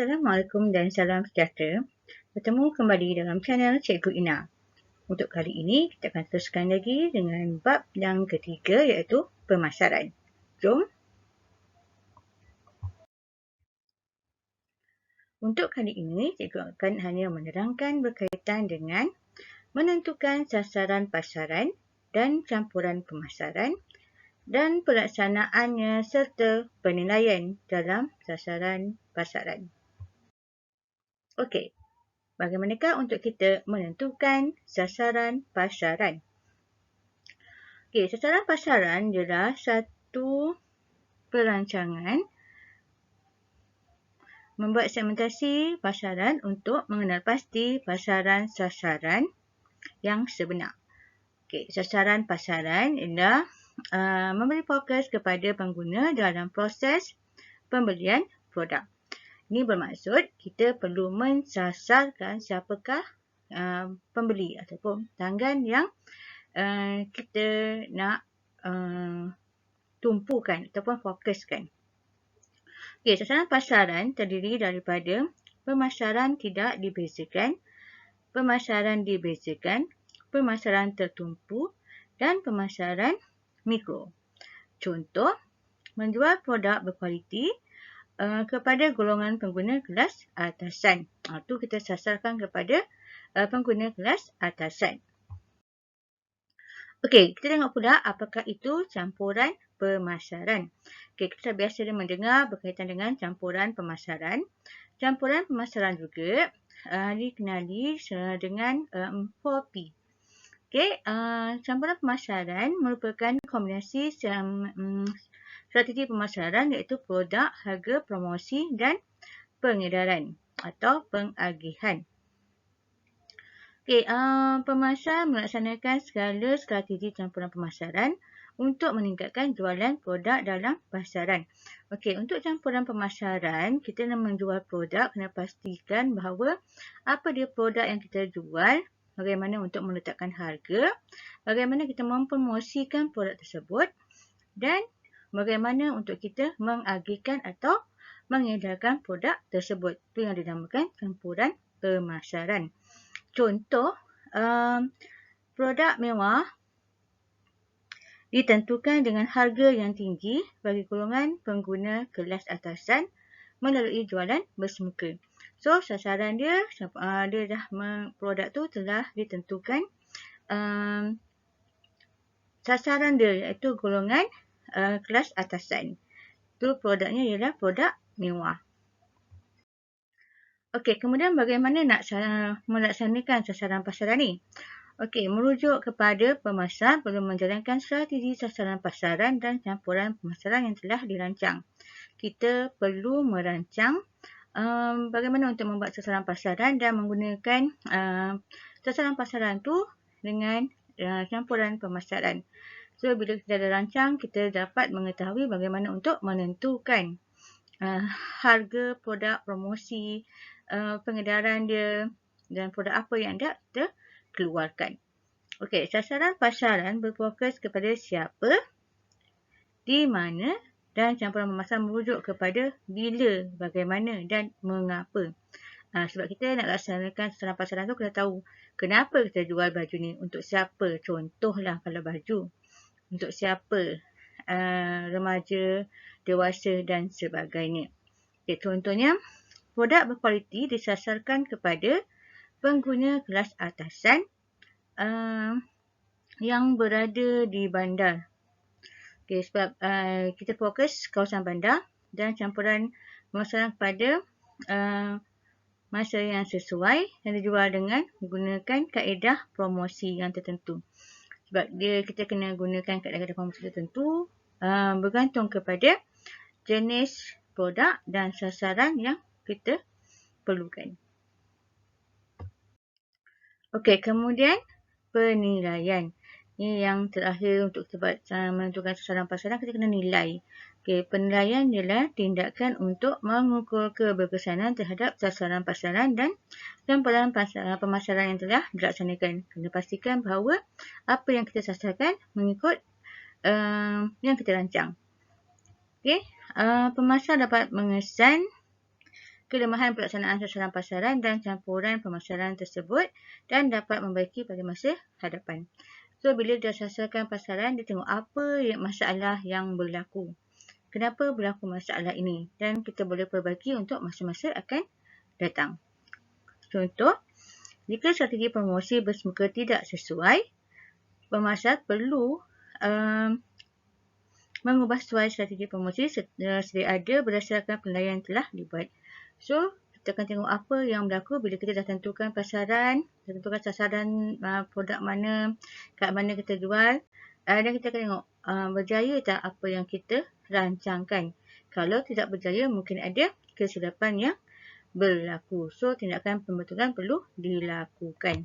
Assalamualaikum dan salam sejahtera. Bertemu kembali dalam channel Cikgu Ina. Untuk kali ini, kita akan teruskan lagi dengan bab yang ketiga iaitu pemasaran. Jom. Untuk kali ini, cikgu akan hanya menerangkan berkaitan dengan menentukan sasaran pasaran dan campuran pemasaran dan pelaksanaannya serta penilaian dalam sasaran pasaran. Okey, bagaimanakah untuk kita menentukan sasaran pasaran? Okey, sasaran pasaran adalah satu perancangan membuat segmentasi pasaran untuk mengenal pasti pasaran sasaran yang sebenar. Okey, sasaran pasaran ialah memberi fokus kepada pengguna dalam proses pembelian produk. Ini bermaksud kita perlu mensasarkan siapakah pembeli ataupun pelanggan yang kita nak tumpukan ataupun fokuskan. Okey, sasaran pasaran terdiri daripada pemasaran tidak dibezakan, pemasaran dibezakan, pemasaran tertumpu dan pemasaran mikro. Contoh, menjual produk berkualiti kepada golongan pengguna kelas atasan. Itu kita sasarkan kepada pengguna kelas atasan. Okey, kita tengok pula apakah itu campuran pemasaran. Okey, kita biasa mendengar berkaitan dengan campuran pemasaran. Campuran pemasaran juga dikenali dengan 4P. Okey, campuran pemasaran merupakan kombinasi strategi pemasaran iaitu produk, harga, promosi dan pengedaran atau pengagihan. Okey, pemasar melaksanakan segala strategi campuran pemasaran untuk meningkatkan jualan produk dalam pasaran. Okey, untuk campuran pemasaran, kita nak menjual produk kena pastikan bahawa apa dia produk yang kita jual, bagaimana untuk meletakkan harga, bagaimana kita mempromosikan produk tersebut dan bagaimana untuk kita mengagihkan atau mengedarkan produk tersebut. Itu yang dinamakan campuran pemasaran. Contoh, produk mewah ditentukan dengan harga yang tinggi bagi golongan pengguna kelas atasan melalui jualan bersemuka. So, sasaran dia dah produk tu telah ditentukan sasaran dia iaitu golongan kelas atasan. Itu produknya ialah produk mewah. Okey, kemudian bagaimana nak melaksanakan sasaran pasaran ni? Okey, merujuk kepada pemasar perlu menjalankan strategi sasaran pasaran dan campuran pemasaran yang telah dirancang. Kita perlu merancang bagaimana untuk membuat sasaran pasaran dan menggunakan sasaran pasaran tu dengan campuran pemasaran. So, bila kita dah rancang, kita dapat mengetahui bagaimana untuk menentukan harga produk, promosi, pengedaran dia dan produk apa yang dah kita keluarkan. Okey, sasaran pasaran berfokus kepada siapa, di mana dan campuran pemasaran merujuk kepada bila, bagaimana dan mengapa. Sebab kita nak laksanakan sasaran pasaran tu, kita tahu kenapa kita jual baju ni, untuk siapa. Contohlah kalau baju, untuk siapa, remaja, dewasa dan sebagainya. Okay, contohnya, produk berkualiti disasarkan kepada pengguna kelas atasan yang berada di bandar. Okay, sebab kita fokus kawasan bandar dan campuran pemasaran kepada masa yang sesuai yang dijual dengan menggunakan kaedah promosi yang tertentu. Sebab kita kena gunakan kaedah promosi tertentu bergantung kepada jenis produk dan sasaran yang kita perlukan. Okey, kemudian penilaian. Ini yang terakhir untuk kita menentukan sasaran pasaran, kita kena nilai. Okey, penilaian ialah tindakan untuk mengukur keberkesanan terhadap sasaran pasaran dan campuran pemasaran yang telah dilaksanakan. Kena pastikan bahawa apa yang kita sasarkan mengikut yang kita rancang. Okey, pemasar dapat mengesan kelemahan pelaksanaan sasaran pasaran dan campuran pemasaran tersebut dan dapat membaiki pada masa hadapan. So, bila dah sasarkan pasaran, dia tengok apa masalah yang berlaku. Kenapa berlaku masalah ini? Dan kita boleh perbaiki untuk masa-masa akan datang. Contoh, jika strategi promosi bersemuka tidak sesuai, pemasar perlu mengubah sesuai strategi promosi sedia ada berdasarkan penilaian yang telah dibuat. So, kita akan tengok apa yang berlaku bila kita dah tentukan pasaran, tentukan sasaran produk mana, kat mana kita jual, dan kita akan tengok berjaya tak apa yang kita rancangkan. Kalau tidak berjaya, mungkin ada kesilapan yang berlaku. So, tindakan pembetulan perlu dilakukan.